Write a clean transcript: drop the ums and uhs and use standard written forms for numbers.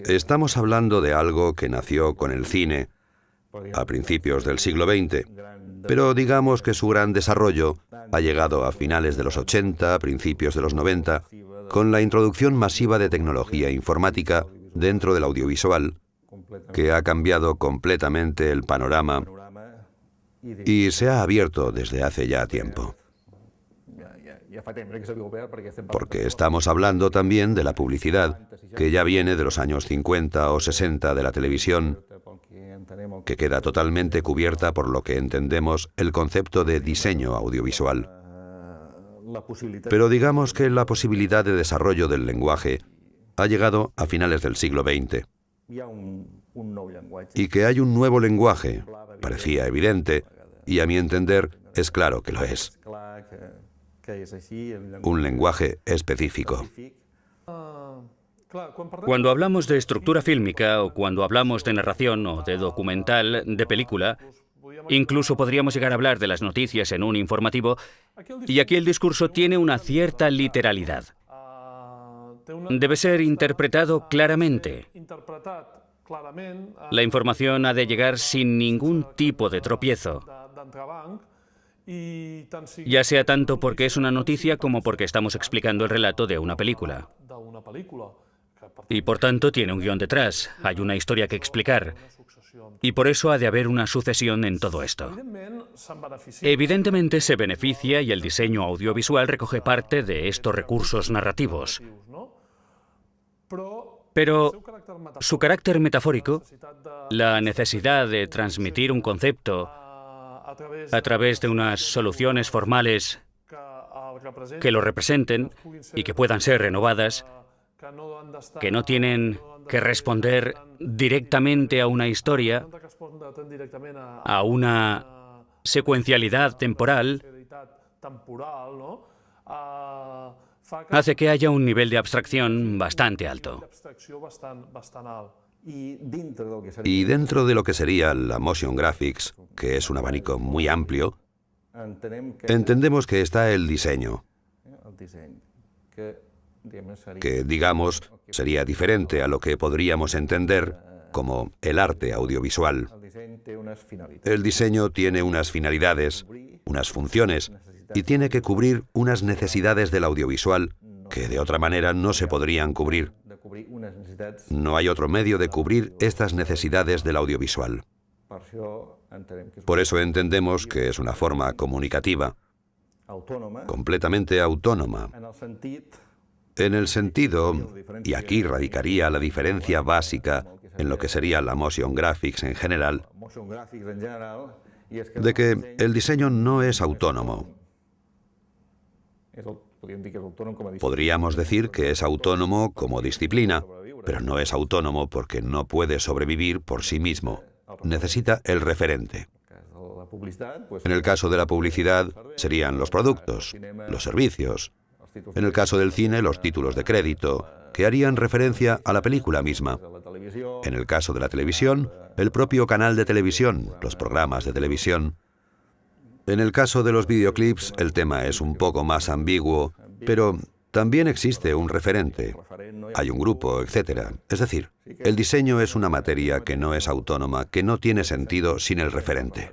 Estamos hablando de algo que nació con el cine a principios del siglo XX, pero digamos que su gran desarrollo ha llegado a finales de los 80, principios de los 90, con la introducción masiva de tecnología informática dentro del audiovisual, que ha cambiado completamente el panorama y se ha abierto desde hace ya tiempo. Porque estamos hablando también de la publicidad, que ya viene de los años 50 o 60 de la televisión, que queda totalmente cubierta por lo que entendemos el concepto de diseño audiovisual. Pero digamos que la posibilidad de desarrollo del lenguaje ha llegado a finales del siglo XX. Y que hay un nuevo lenguaje, parecía evidente, y a mi entender es claro que lo es. Un lenguaje específico. Cuando hablamos de estructura fílmica o cuando hablamos de narración o de documental, de película, incluso podríamos llegar a hablar de las noticias en un informativo, y aquí el discurso tiene una cierta literalidad. Debe ser interpretado claramente. La información ha de llegar sin ningún tipo de tropiezo, ya sea tanto porque es una noticia como porque estamos explicando el relato de una película. Y por tanto tiene un guión detrás, hay una historia que explicar. Y por eso ha de haber una sucesión en todo esto. Evidentemente se beneficia y el diseño audiovisual recoge parte de estos recursos narrativos. Pero su carácter metafórico, la necesidad de transmitir un concepto a través de unas soluciones formales que lo representen y que puedan ser renovadas, que no tienen que responder directamente a una historia, a una secuencialidad temporal, hace que haya un nivel de abstracción bastante alto. Y dentro de lo que sería la motion graphics, que es un abanico muy amplio, entendemos que está el diseño, que, digamos, sería diferente a lo que podríamos entender como el arte audiovisual. El diseño tiene unas finalidades, unas funciones, y tiene que cubrir unas necesidades del audiovisual que de otra manera no se podrían cubrir. No hay otro medio de cubrir estas necesidades del audiovisual. Por eso entendemos que es una forma comunicativa, completamente autónoma, en el sentido, y aquí radicaría la diferencia básica en lo que sería la motion graphics en general, de que el diseño no es autónomo. Podríamos decir que es autónomo como disciplina, pero no es autónomo porque no puede sobrevivir por sí mismo. Necesita el referente. En el caso de la publicidad serían los productos, los servicios. En el caso del cine, los títulos de crédito, que harían referencia a la película misma. En el caso de la televisión, el propio canal de televisión, los programas de televisión. En el caso de los videoclips, el tema es un poco más ambiguo, pero también existe un referente. Hay un grupo, etc. Es decir, el diseño es una materia que no es autónoma, que no tiene sentido sin el referente.